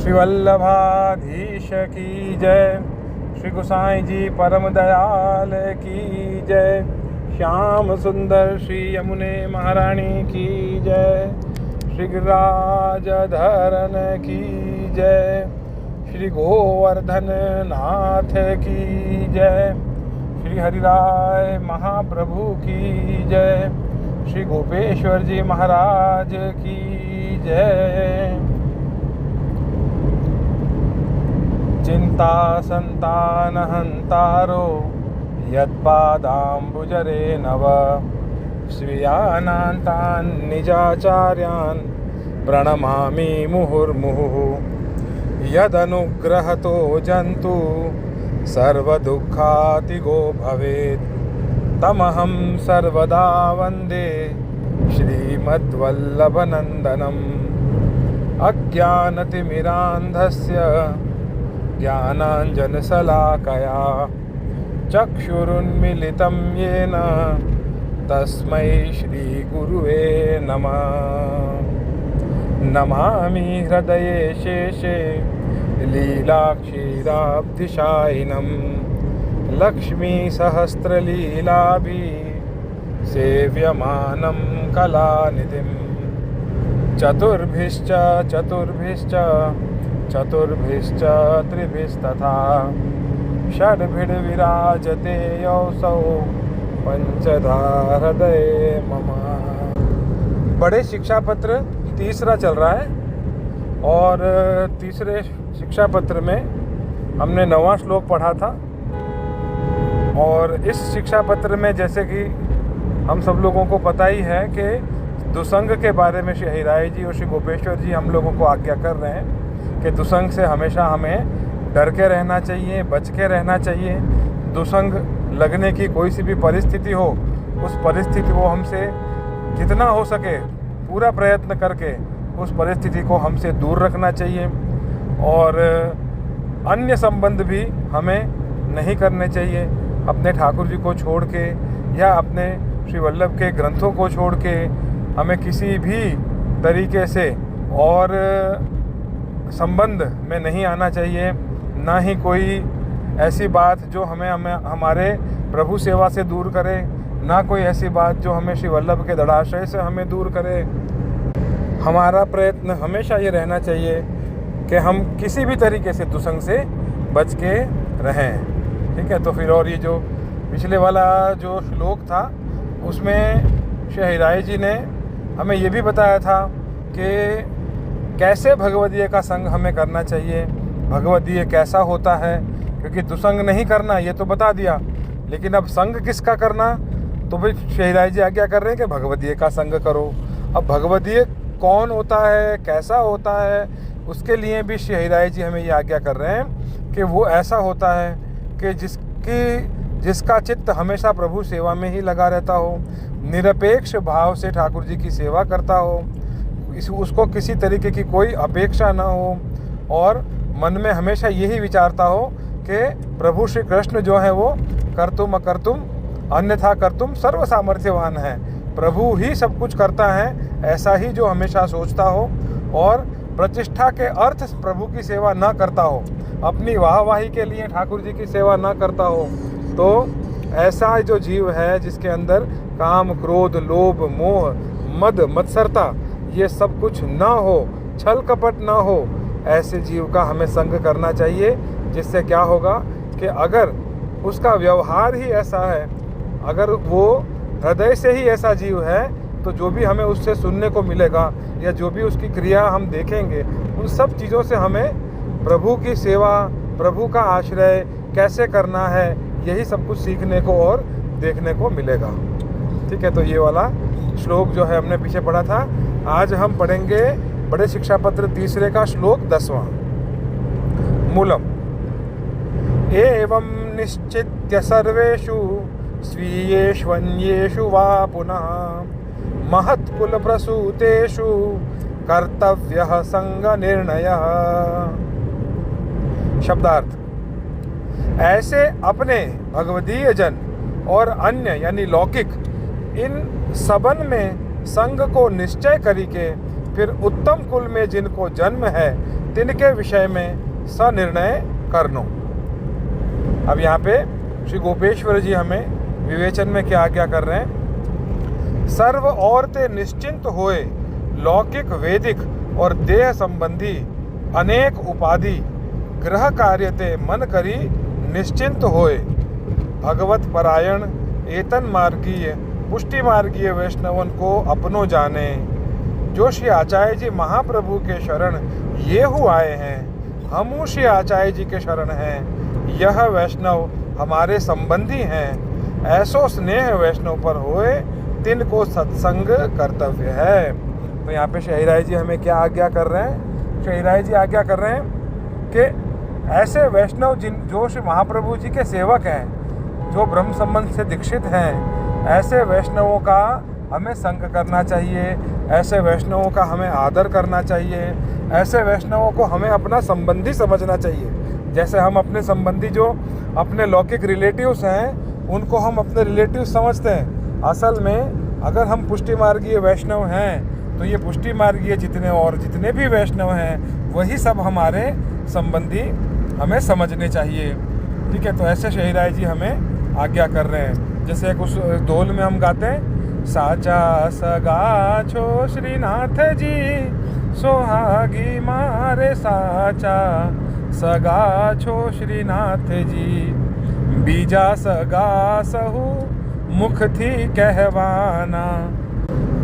श्री वल्लभाधीश की जय। श्री गोसाई जी परम दयाल की जय। श्याम सुंदर श्री यमुने महारानी की जय। श्री गिरिराज धरन की जय। श्री गोवर्धन नाथ की जय। श्री हरिराय महाप्रभु की जय। श्री गोपेश्वर जी महाराज की जय। चिंता संतान हंतारो यत्पादाम्बुजरे नव स्वीयानान्तान् निजाचार्यान् प्रणमामि मुहुर्मुहुः। यदनुग्रहतो जन्तु सर्वदुःखातिगो भवेत् तमहं सर्वदा वन्दे श्रीमद्वल्लभनन्दनम्। अज्ञानतिमिरान्धस्य ज्ञानाञ्जनशलाकया चक्षुरुन्मीलितं येन तस्मै श्रीगुरुवे नमः। नमामि हृदये शेषे लीलाक्षीराब्धिशायिनं लक्ष्मीसहस्रलीलाभिः सेव्यमानं कलानिधिं। चतुर्भिश्च त्रिभिस्तथा षड्भिर्विराजते योऽसौ पंचधा हृदये मम। बड़े शिक्षा पत्र तीसरा चल रहा है और तीसरे शिक्षा पत्र में हमने 9वां श्लोक पढ़ा था। और इस शिक्षा पत्र में जैसे कि हम सब लोगों को पता ही है कि दुसंग के बारे में श्री हरिराय जी और श्री गोपेश्वर जी हम लोगों को आज्ञा कर रहे हैं कि दुसंग से हमेशा हमें डर के रहना चाहिए, बच के रहना चाहिए। दुसंग लगने की कोई सी भी परिस्थिति हो, उस परिस्थिति को हमसे जितना हो सके पूरा प्रयत्न करके उस परिस्थिति को हमसे दूर रखना चाहिए। और अन्य संबंध भी हमें नहीं करने चाहिए। अपने ठाकुर जी को छोड़ के या अपने श्री वल्लभ के ग्रंथों को छोड़ के हमें किसी भी तरीके से और संबंध में नहीं आना चाहिए। ना ही कोई ऐसी बात जो हमें हमारे प्रभु सेवा से दूर करे, ना कोई ऐसी बात जो हमें श्री वल्लभ के दृढ़ाशय से हमें दूर करे। हमारा प्रयत्न हमेशा ये रहना चाहिए कि हम किसी भी तरीके से दुसंग से बच के रहें। ठीक है, तो फिर और ये जो पिछले वाला जो श्लोक था उसमें श्री हरिराय जी ने हमें ये भी बताया था कि कैसे भगवदीय का संग हमें करना चाहिए, भगवदीय कैसा होता है। क्योंकि दुसंग नहीं करना ये तो बता दिया, लेकिन अब संग किसका करना, तो भाई श्री हरिराय जी आज्ञा कर रहे हैं कि भगवदीय का संग करो। अब भगवदीय कौन होता है, कैसा होता है, उसके लिए भी श्री हरिराय जी हमें ये आज्ञा कर रहे हैं कि वो ऐसा होता है कि जिसका चित्त हमेशा प्रभु सेवा में ही लगा रहता हो, निरपेक्ष भाव से ठाकुर जी की सेवा करता हो, उसको किसी तरीके की कोई अपेक्षा ना हो और मन में हमेशा यही विचारता हो कि प्रभु श्री कृष्ण जो है वो कर्तुम अकर्तुम अन्यथा कर्तुम सर्व सामर्थ्यवान है, प्रभु ही सब कुछ करता है, ऐसा ही जो हमेशा सोचता हो। और प्रतिष्ठा के अर्थ प्रभु की सेवा ना करता हो, अपनी वाहवाही के लिए ठाकुर जी की सेवा ना करता हो, तो ऐसा जो जीव है जिसके अंदर काम क्रोध लोभ मोह मद मत्सरता ये सब कुछ ना हो, छल कपट ना हो, ऐसे जीव का हमें संग करना चाहिए। जिससे क्या होगा कि अगर उसका व्यवहार ही ऐसा है, अगर वो हृदय से ही ऐसा जीव है, तो जो भी हमें उससे सुनने को मिलेगा या जो भी उसकी क्रिया हम देखेंगे, उन सब चीज़ों से हमें प्रभु की सेवा, प्रभु का आश्रय कैसे करना है, यही सब कुछ सीखने को और देखने को मिलेगा। ठीक है, तो ये वाला श्लोक जो है हमने पीछे पढ़ा था। आज हम पढ़ेंगे बड़े शिक्षा पत्र तीसरे का श्लोक 10वां। मूलम एवं निश्चित्य सर्वेषु स्वीयेष्वन्येषु वा पुनः महत्कुल प्रसूतेषु कर्तव्यः संग निर्णयः। शब्दार्थ: ऐसे अपने भगवदीय जन और अन्य यानी लौकिक इन सबन में संग को निश्चय करी के फिर उत्तम कुल में जिनको जन्म है तिनके विषय में सनिर्णय करनो। अब यहाँ पे श्री गोपेश्वर जी हमें विवेचन में क्या आज्ञा कर रहे हैं। सर्व और ते निश्चिंत होए, लौकिक वैदिक और देह संबंधी अनेक उपाधि ग्रह कार्य ते मन करी निश्चिंत होए। भगवत परायण एतन मार्गीय पुष्टि मार्गीय वैष्णवन को अपनो जाने। जो श्री आचार्य जी महाप्रभु के शरण ये हु आए हैं, हम श्री आचार्य जी के शरण हैं। यह वैष्णव हमारे संबंधी हैं। ऐसो स्नेह वैष्णव पर होए, तिनको सत्संग कर्तव्य है। तो यहाँ पे शहीराय जी हमें क्या आज्ञा कर रहे हैं। शहीराय जी आज्ञा कर रहे हैं कि ऐसे वैष्णव जो श्री महाप्रभु जी के सेवक हैं, जो ब्रह्म संबंध से दीक्षित हैं, ऐसे वैष्णवों का हमें संग करना चाहिए। ऐसे वैष्णवों का हमें आदर करना चाहिए। ऐसे वैष्णवों को हमें अपना संबंधी समझना चाहिए। जैसे हम अपने संबंधी जो अपने लौकिक रिलेटिव्स हैं, उनको हम अपने रिलेटिव्स समझते हैं। असल में अगर हम पुष्टि मार्गीय वैष्णव हैं, तो ये पुष्टि मार्गीय जितने भी वैष्णव हैं, वही सब हमारे संबंधी हमें समझने चाहिए। ठीक है, तो ऐसे शहीराय जी हमें आज्ञा कर रहे हैं। जैसे एक उस दोल में हम गाते हैं, साचा सगा छो श्रीनाथ जी, सोहागी मारे साचा सगा छो श्रीनाथ जी। बीजा सगा सहु मुख थी कहवाना,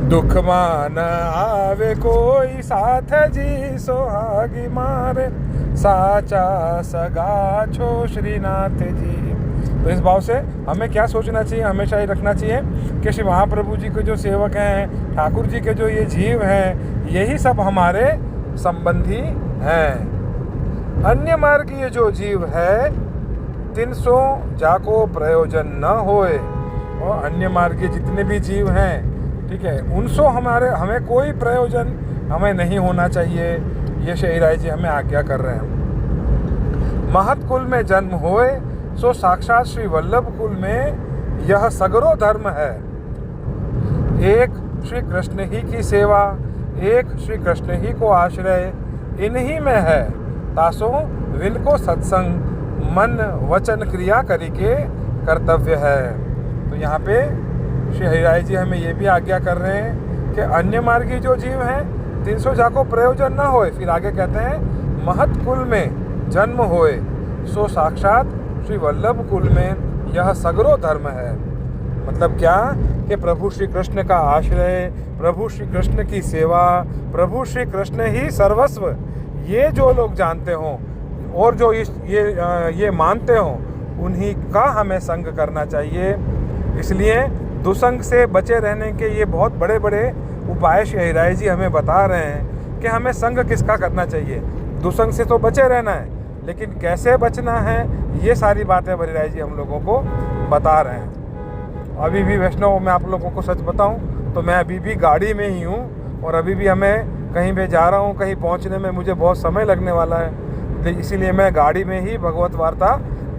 दुख मान आवे कोई साथ जी, सोहागी मारे साचा सगा छो श्रीनाथ जी। तो इस भाव से हमें क्या सोचना चाहिए, हमेशा ही रखना चाहिए कि श्री महाप्रभु जी के जो सेवक हैं, ठाकुर जी के जो ये जीव हैं, यही सब हमारे संबंधी हैं। अन्य मार्गीय जो जीव है, तिनसो जाको प्रयोजन न होए। और अन्य मार्गीय जितने भी जीव हैं, ठीक है, उनसो हमें कोई प्रयोजन हमें नहीं होना चाहिए। ये शहीराय जी हमें आज्ञा कर रहे हैं। महत कुल में जन्म होए, सो साक्षात श्री वल्लभ कुल में यह सगरो धर्म है। एक श्री कृष्ण ही की सेवा, एक श्री कृष्ण ही को आश्रय, इन्हीं में है। तासो विनको सत्संग मन वचन क्रिया करी के कर्तव्य है। तो यहाँ पे श्री हरिराय जी हमें ये भी आज्ञा कर रहे हैं कि अन्य मार्गी जो जीव हैं, 300 जाको प्रयोजन न होए। फिर आगे कहते हैं, महत कुल में जन्म होए, सो साक्षात श्री वल्लभ कुल में यह सगरो धर्म है। मतलब क्या कि प्रभु श्री कृष्ण का आश्रय, प्रभु श्री कृष्ण की सेवा, प्रभु श्री कृष्ण ही सर्वस्व, ये जो लोग जानते हों और जो ये मानते हों, उन्हीं का हमें संग करना चाहिए। इसलिए दुसंग से बचे रहने के ये बहुत बड़े बड़े उपाय श्री हरिराय जी हमें बता रहे हैं कि हमें संग किसका करना चाहिए। दुसंग से तो बचे रहना है, लेकिन कैसे बचना है, ये सारी बातें हरिराय जी हम लोगों को बता रहे हैं। अभी भी वैष्णव, मैं आप लोगों को सच बताऊं तो मैं अभी भी गाड़ी में ही हूं और अभी भी हमें कहीं पे जा रहा हूं। कहीं पहुंचने में मुझे बहुत समय लगने वाला है, तो इसीलिए मैं गाड़ी में ही भगवत वार्ता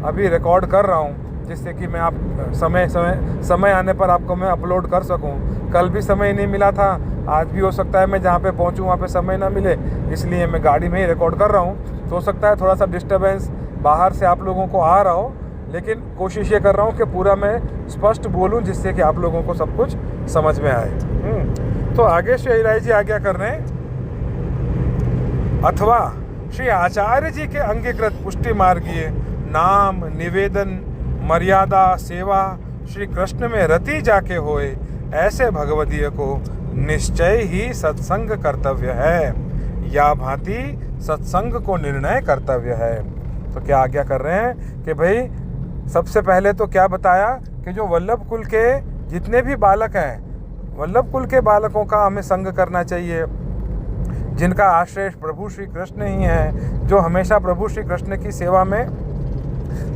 अभी रिकॉर्ड कर रहा हूं, जिससे कि मैं आप समय आने पर आपको मैं अपलोड कर सकूं। कल भी समय नहीं मिला था, आज भी हो सकता है मैं जहाँ पे पहुँचूँ वहाँ पे समय ना मिले, इसलिए मैं गाड़ी में ही रिकॉर्ड कर रहा हूँ। तो हो सकता है थोड़ा सा डिस्टर्बेंस बाहर से आप लोगों को आ रहा हो, लेकिन कोशिश ये कर रहा हूँ कि पूरा मैं स्पष्ट बोलूँ, जिससे कि आप लोगों को सब कुछ समझ में आए। तो आगे श्री हरिराय जी आज्ञा कर रहे हैं, अथवा श्री आचार्य जी के अंगीकृत पुष्टि मार्गीय नाम निवेदन मर्यादा सेवा श्री कृष्ण में रति जाके होए, ऐसे भगवदीय को निश्चय ही सत्संग कर्तव्य है, या भांति सत्संग को निर्णय कर्तव्य है। तो क्या आज्ञा कर रहे हैं कि भाई सबसे पहले तो क्या बताया कि जो वल्लभ कुल के जितने भी बालक हैं, वल्लभ कुल के बालकों का हमें संग करना चाहिए, जिनका आश्रय प्रभु श्री कृष्ण ही हैं, जो हमेशा प्रभु श्री कृष्ण की सेवा में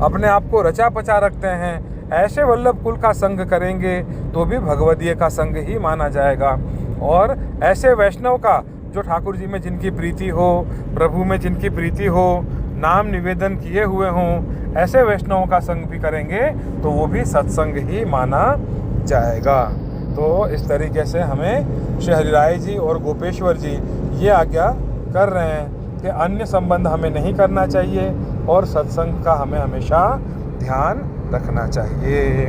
अपने आप को रचा पचा रखते हैं। ऐसे वल्लभ कुल का संग करेंगे तो भी भगवदीय का संग ही माना जाएगा। और ऐसे वैष्णव का जो ठाकुर जी में जिनकी प्रीति हो, प्रभु में जिनकी प्रीति हो, नाम निवेदन किए हुए हों, ऐसे वैष्णवों का संग भी करेंगे तो वो भी सत्संग ही माना जाएगा। तो इस तरीके से हमें श्री हरिराय जी और गोपेश्वर जी ये आज्ञा कर रहे हैं। कि अन्य संबंध हमें नहीं करना चाहिए और सत्संग का हमें हमेशा ध्यान रखना चाहिए।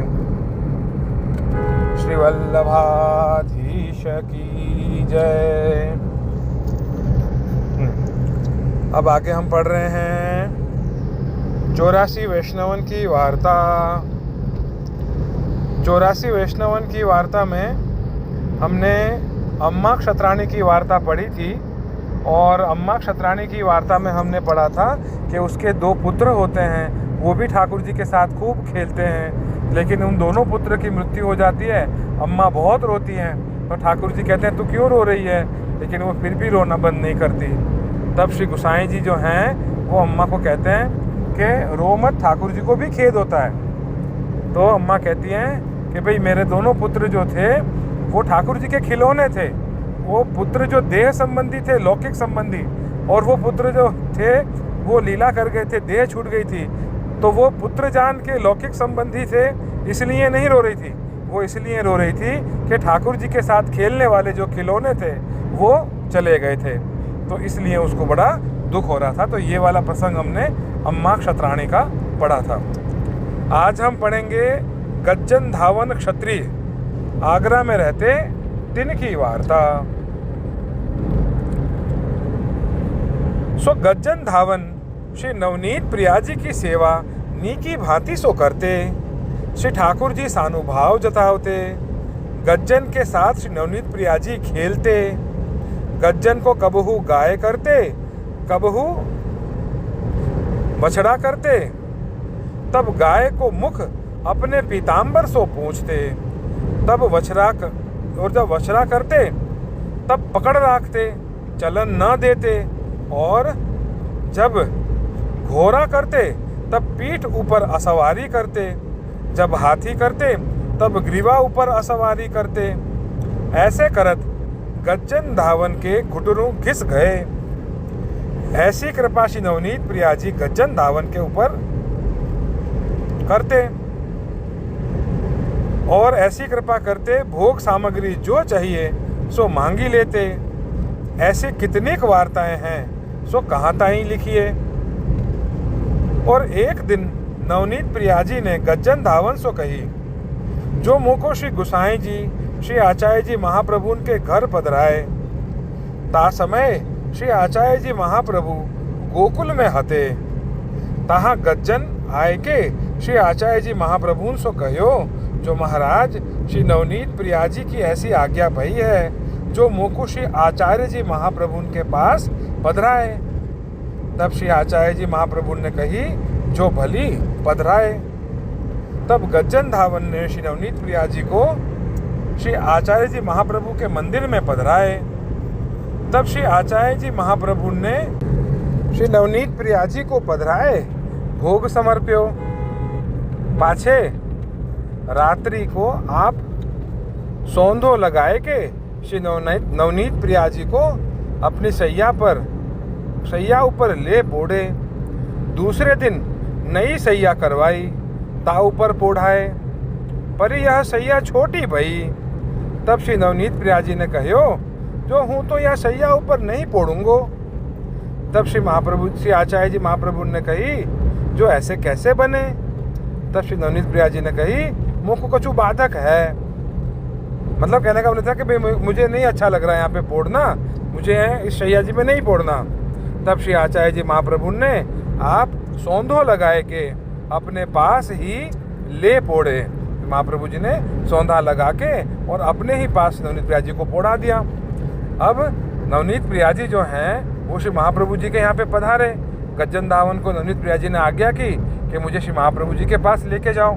श्री वल्लभाधीश की जय। अब आगे हम पढ़ रहे हैं 84 वैष्णवन की वार्ता। 84 वैष्णवन की वार्ता में हमने अम्मा क्षत्राणी की वार्ता पढ़ी थी और अम्मा क्षत्राणी की वार्ता में हमने पढ़ा था कि उसके 2 पुत्र होते हैं, वो भी ठाकुर जी के साथ खूब खेलते हैं, लेकिन उन दोनों पुत्र की मृत्यु हो जाती है। अम्मा बहुत रोती हैं तो ठाकुर जी कहते हैं तू क्यों रो रही है, लेकिन वो फिर भी रोना बंद नहीं करती। तब श्री गोसाई जी जो हैं वो अम्मा को कहते हैं कि रो मत, ठाकुर जी को भी खेद होता है। तो अम्मा कहती हैं कि भाई मेरे दोनों पुत्र जो थे वो ठाकुर जी के खिलौने थे। वो पुत्र जो देह संबंधी थे, लौकिक संबंधी, और वो पुत्र जो थे वो लीला कर गए थे, देह छूट गई थी। तो वो पुत्र जान के लौकिक संबंधी थे, इसलिए नहीं रो रही थी। वो इसलिए रो रही थी कि ठाकुर जी के साथ खेलने वाले जो खिलौने थे वो चले गए थे, तो इसलिए उसको बड़ा दुख हो रहा था। तो ये वाला प्रसंग हमने अम्मा क्षत्राणी का पढ़ा था। आज हम पढ़ेंगे गज्जन धावन क्षत्रिय आगरा में रहते तिनकी वार्ता। सो गज्जन धावन श्री नवनीत प्रिया जी की सेवा नीकी भांति सो करते। श्री ठाकुर जी सानुभाव जतावते। गज्जन के साथ श्री नवनीत प्रिया जी खेलते। गज्जन को कबहू गाय करते, कबहू बछड़ा करते। तब गाय को मुख अपने पीताम्बर सो पूछते। तब जब वछड़ा करते तब पकड़ रखते, चलन न देते। और जब घोड़ा करते तब पीठ ऊपर असवारी करते। जब हाथी करते तब ग्रीवा ऊपर असवारी करते। ऐसे करत गज्जन धावन के घुटनों घिस गए। ऐसी कृपा श्री नवनीत प्रिया जी गज्जन धावन के ऊपर करते और ऐसी कृपा करते भोग सामग्री जो चाहिए सो मांगी लेते। ऐसी कितनी वार्ताएं हैं सो कहाँ ताई लिखिए। और एक दिन नवनीत प्रिया जी ने गज्जन धावन सो कही, जो मुँह को श्री गोसाई जी श्री आचार्य जी महाप्रभु के घर पधराए। ता समय श्री आचार्य जी महाप्रभु गोकुल में हते। तहाँ गज्जन आए के श्री आचार्य जी महाप्रभु सो कहो, जो महाराज श्री नवनीत प्रिया जी की ऐसी आज्ञा भई है, जो मुकु श्री आचार्य जी महाप्रभु के पास पधराए। तब श्री आचार्य जी महाप्रभु ने कही, जो भली पधराए। तब गज्जन धावन ने श्री नवनीत प्रिया जी को श्री आचार्य जी महाप्रभु के मंदिर में पधराए। तब श्री आचार्य जी महाप्रभु ने श्री नवनीत प्रिया जी को पधराए, भोग समर्प्यो। पाछे रात्रि को आप सौंधो लगाए के श्री नवनीत प्रिया जी को अपनी सैया ऊपर ले पोड़े। दूसरे दिन नई सैया करवाई, ता ऊपर पोढ़ाए। पर यह सैया छोटी भई। तब श्री नवनीत प्रिया जी ने कहो, जो हूँ तो यह सैया ऊपर नहीं पोड़ूंगो। तब श्री आचार्य जी महाप्रभु ने कही, जो ऐसे कैसे बने। तब श्री नवनीत प्रिया जी ने कही, मुख को कछु बाधक है। मतलब कहने का मतलब था कि भाई मुझे नहीं अच्छा लग रहा है यहाँ पे पोड़ना, मुझे इस शैया जी में नहीं पोड़ना। तब श्री आचार्य जी महाप्रभु ने आप सौंधो लगाए के अपने पास ही ले पोड़े। महाप्रभु जी ने सौंधा लगा के और अपने ही पास नवनीत प्रिया जी को पोड़ा दिया। अब नवनीत प्रिया जी जो हैं वो श्री महाप्रभु जी के यहाँ पे पधारे। गज्जन धावन को नवनीत प्रिया जी ने आज्ञा की कि मुझे श्री महाप्रभु जी के पास लेके जाओ।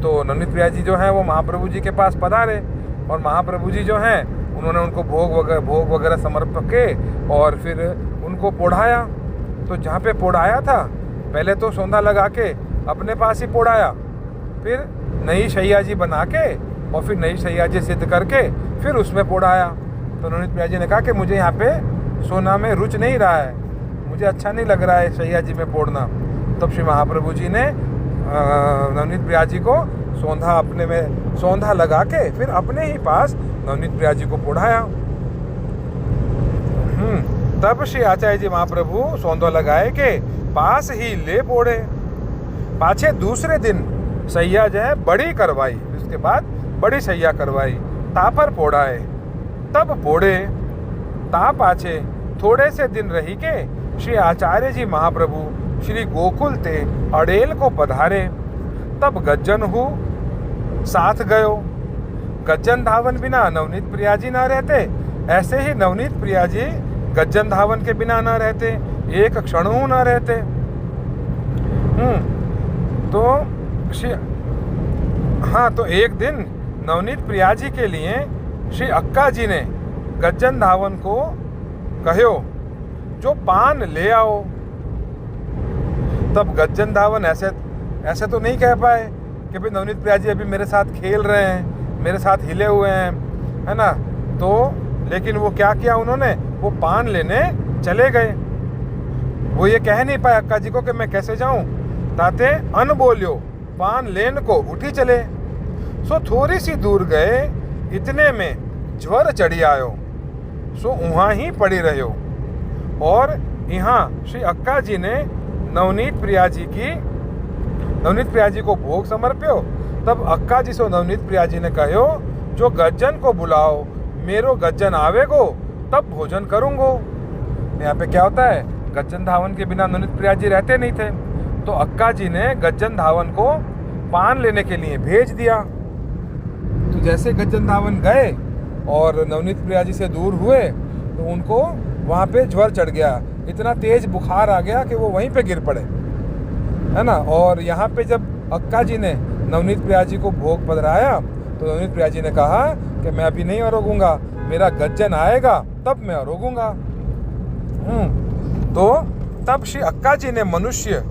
तो नवनीत प्रिया जी जो हैं वो महाप्रभु जी के पास पधारे और महाप्रभु जी जो हैं उन्होंने उनको भोग वगैरह समर्पित के और फिर उनको पोढ़ाया। तो जहाँ पे पोढ़ाया था पहले तो सौंधा लगा के अपने पास ही पोढ़ाया, फिर नई शैया जी बना के और फिर नई शैया जी सिद्ध करके फिर उसमें पोढ़ाया। तो नवनीत प्रिया जी ने कहा कि मुझे यहाँ पे सोना में रुच नहीं रहा है, मुझे अच्छा नहीं लग रहा है शैया जी में पोड़ना। तब श्री महाप्रभु जी ने नवनीत प्रिया जी को सौंधा लगा के फिर अपने ही पास नवनीत प्रिया जी को पोढ़ाया। तब श्री आचार्य जी महाप्रभु सौंदो लगाए के पास ही ले पोड़े। पाछे दूसरे दिन सैया जो है बड़ी करवाई, उसके बाद बड़ी सैया करवाई, तापर पोड़ाए। तब पोड़े ता पाछे थोड़े से दिन रही के श्री आचार्य जी महाप्रभु श्री गोकुल ते अड़ेल को पधारे। तब गज्जन हु साथ गयो। गज्जन धावन बिना नवनीत प्रियाजी ना रहते, ऐसे ही नवनीत प्रियाजी गज्जन धावन के बिना ना रहते, एक क्षण ना रहते। तो तो एक दिन नवनीत प्रियाजी के लिए श्री अक्का जी ने गज्जन धावन को कहो जो पान ले आओ। तब गज्जन धावन ऐसे तो नहीं कह पाए कि भाई नवनीत प्रियाजी अभी मेरे साथ खेल रहे हैं, मेरे साथ हिले हुए हैं, है ना। तो लेकिन वो क्या किया उन्होंने, वो पान लेने चले गए। वो ये कह नहीं पाए अक्का जी को कि मैं कैसे जाऊं, ताते अन बोलियो पान लेन को उठी चले। सो थोड़ी सी दूर गए, इतने में ज्वर चढ़ी आयो। सो वहाँ ही पड़ी रहो। और यहाँ श्री अक्का जी ने नवनीत प्रियाजी को भोग समर्प्यो। तब अक्का जी सो नवनीत प्रियाजी ने कहो जो गज्जन को बुलाओ, मेरो गज्जन आवेगो तब भोजन करूंगो। यहाँ पे क्या होता है, गज्जन धावन के बिना नवनीत प्रियाजी रहते नहीं थे, तो अक्का जी ने गज्जन धावन को पान लेने के लिए भेज दिया। तो जैसे गज्जन धावन गए और नवनीत प्रियाजी से दूर हुए तो उनको वहाँ पे ज्वर चढ़ गया, इतना तेज बुखार आ गया कि वो वहीं पे गिर पड़े, है ना। और यहाँ पे जब अक्का जी ने नवनीत प्रियाजी को भोग पधराया तो नवनीत प्रियाजी ने कहा कि मैं अभी नहीं आरोगूंगा, मेरा गज्जन आएगा तब मैं आरोगूंगा। तो तब श्री अक्का जी ने मनुष्य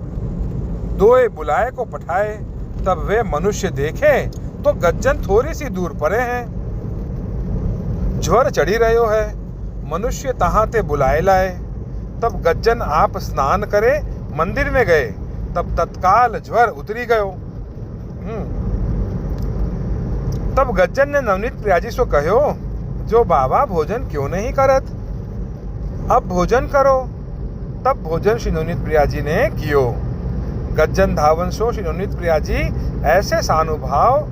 दोए बुलाए को पठाए। तब वे मनुष्य देखे तो गज्जन थोड़ी सी दूर पड़े हैं, ज्वर चढ़ी रहो है। मनुष्य तहाँ ते बुलाए लाए। तब गज्जन आप स्नान करे मंदिर में गए, तब तत्काल ज्वर उतरी गयो। तब गज्जन ने नवनीत प्रियाजी सो कहो जो बाबा भोजन क्यों नहीं करत, अब भोजन करो। तब भोजन श्री नवनीत प्रियाजी ने कियो। गज्जन धावन सो श्री नवनीत प्रियाजी ऐसे सानुभाव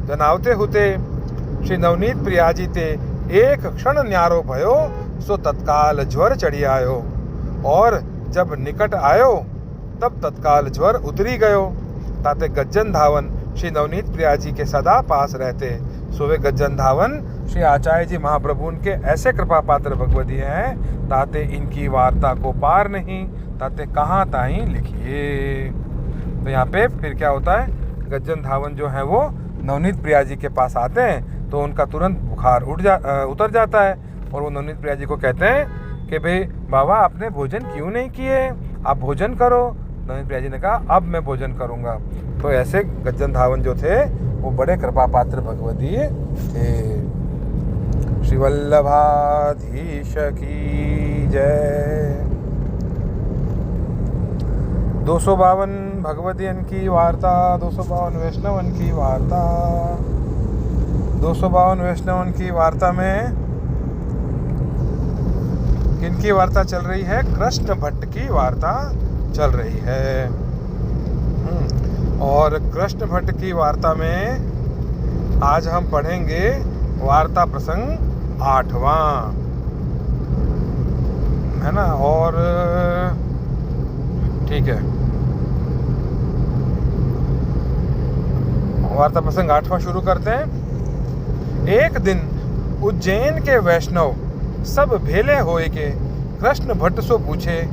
जनावते हुते श्री नवनीत प्रियाजी ते एक क्षण न्यारो भयो। सो तत्काल ज्वर चढ़ी आयो और जब निकट आयो तब तत्काल ज्वर उतरी गयो। ताते गज्जन धावन श्री नवनीत प्रियाजी के सदा पास रहते। सो वे गज्जन धावन श्री आचार्य जी महाप्रभु उनके ऐसे कृपा पात्र भगवती हैं, ताते इनकी वार्ता को पार नहीं, ताते कहाँ ताई लिखिए। तो यहाँ पे फिर क्या होता है, गज्जन धावन जो है वो नवनीत प्रियाजी के पास आते हैं तो उनका तुरंत बुखार उतर जाता है। और वो नवनीत प्रियाजी को कहते हैं कि भाई बाबा आपने भोजन क्यों नहीं किए, आप भोजन करो। नवनीत प्रियाजी ने कहा अब मैं भोजन करूँगा। तो ऐसे गज्जन धावन जो थे वो बड़े कृपा पात्र भगवती थे। श्री वल्लभाधीश की जय। 252 भगवतियन की वार्ता, 252 वैष्णवन की वार्ता। 252 वैष्णवन की वार्ता में किनकी वार्ता चल रही है, कृष्ण भट्ट की वार्ता चल रही है। और कृष्ण भट्ट की वार्ता में आज हम पढ़ेंगे वार्ता प्रसंग 8वां, है ना। और ठीक है, वार्ता प्रसंग 8वां शुरू करते हैं। एक दिन उज्जैन के वैष्णव सब भेले होए के कृष्ण भट्ट सो पूछे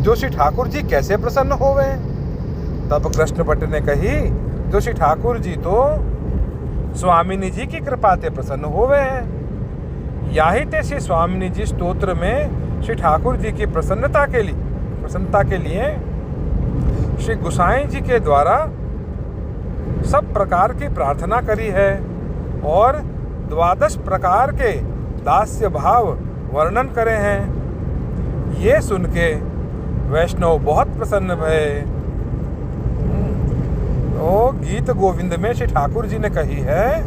जो श्री ठाकुर जी कैसे प्रसन्न होवे। तब कृष्ण भट्ट ने कही जो श्री ठाकुर जी तो स्वामिनी जी की कृपा ते प्रसन्न होवे हैं। याही ते श्री स्वामिनी जी स्तोत्र में श्री ठाकुर जी की प्रसन्नता के लिए श्री गोसाई जी के द्वारा सब प्रकार की प्रार्थना करी है और 12 प्रकार के दास्य भाव वर्णन करे हैं। ये सुन के वैष्णव बहुत प्रसन्न भये। तो गीत गोविंद में श्री ठाकुर जी ने कही है,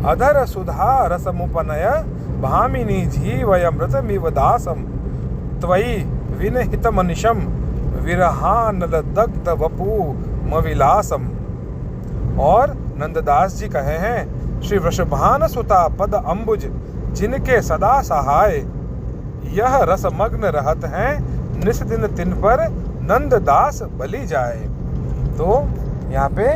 अधर सुधा रसमुपनय भामिनी जीवयमृतमिव दासम त्वयि विनहित मनिशम विरहानल दग्ध वपु मविलासम। और नंददास जी कहे हैं, श्री वृषभान सुता पद अम्बुज जिनके सदा सहाय, यह रसमग्न रहत हैं निस दिन तिन पर नंददास बलि जाए। तो यहाँ पे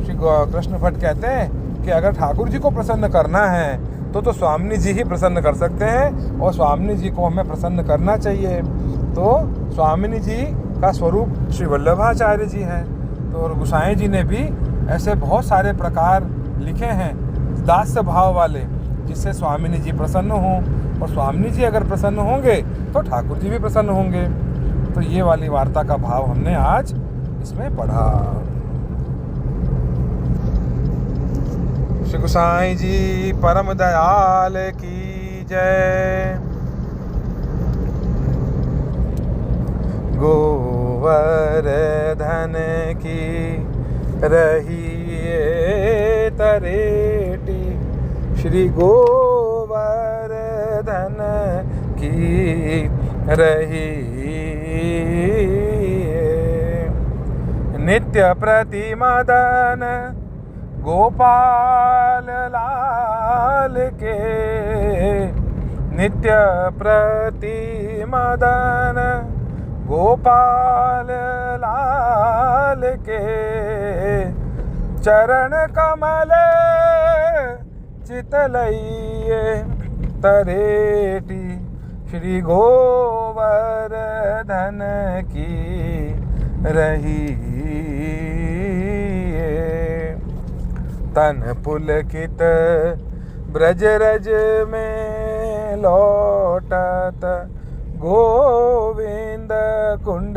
श्री कृष्ण भट्ट कहते हैं कि अगर ठाकुर जी को प्रसन्न करना है तो स्वामी जी ही प्रसन्न कर सकते हैं, और स्वामी जी को हमें प्रसन्न करना चाहिए। तो स्वामी जी का स्वरूप श्री वल्लभाचार्य जी हैं। तो और गोसाई जी ने भी ऐसे बहुत सारे प्रकार लिखे हैं दास्य भाव वाले, जिससे स्वामी जी प्रसन्न हों, और स्वामी जी अगर प्रसन्न होंगे तो ठाकुर जी भी प्रसन्न होंगे। तो ये वाली वार्ता का भाव हमने आज इसमें पढ़ा। श्री गोसाई जी परम दयाल की जय। गोवर्धन की रहिए तरेटी, श्री गोवर्धन की रहिए नित्य प्रतिमदन गोपाल लाल के, नित्य प्रतिमदन गोपाल लाल के, चरण कमल चितलइए तरेटी, श्री गोवर्धन की रहिए तन पुलकित ब्रज रज में लौटत, गोविंद कुंड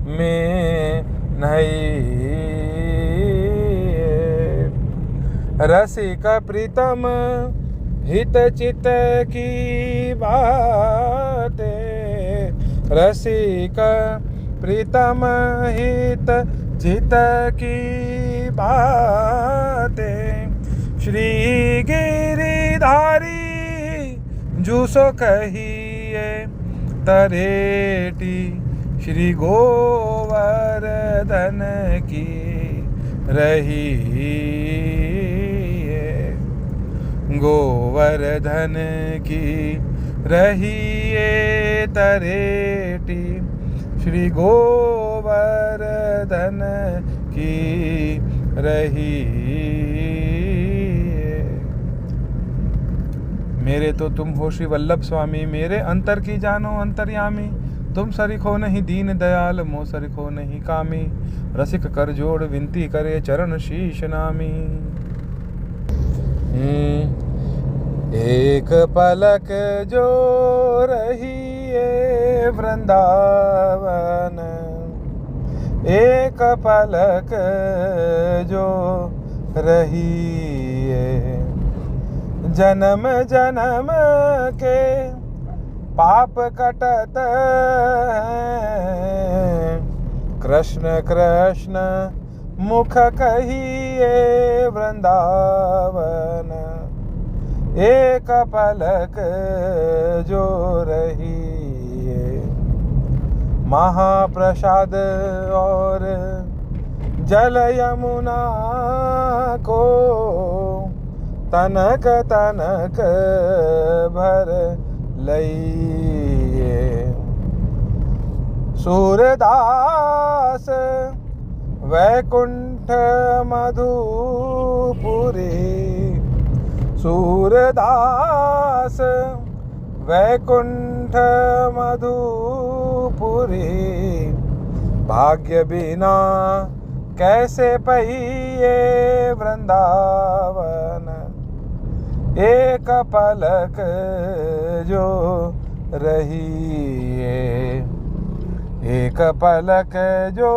में नहिए, रसिक प्रीतम हित चित की बातें, रसिक प्रीतम हित चित की बातें, श्री गिरिधारी जूसो कहिए तरेटी, श्री गोवर्धन की रहिए, गोवर्धन की रहिए तरेटी, श्री गोवर्धन की रहिए। मेरे तो तुम हो श्री वल्लभ स्वामी, मेरे अंतर की जानो अंतर्यामी, तुम सरिखो नहीं दीन दयाल, मो सरिखो नहीं कामी, रसिक कर जोड़ विनती करे चरण शीश नामी। एक पलक जो रहिए वृंदावन, एक पलक जो रहिए, जन्म जन्म के पाप कटत हैं, कृष्ण कृष्ण मुख कहिए वृंदावन, एक पलक जो रहिए, महाप्रसाद और जल यमुना को तनक तनक भर लइए, सूरदास वैकुंठ मधुपुरी, सूरदास वैकुंठ मधुपुरी, भाग्य बिना कैसे पइए वृंदावन, एक पलक जो रहिए, एक पलक जो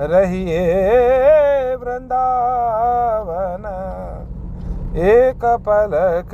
रहिए वृंदावन, एक पलक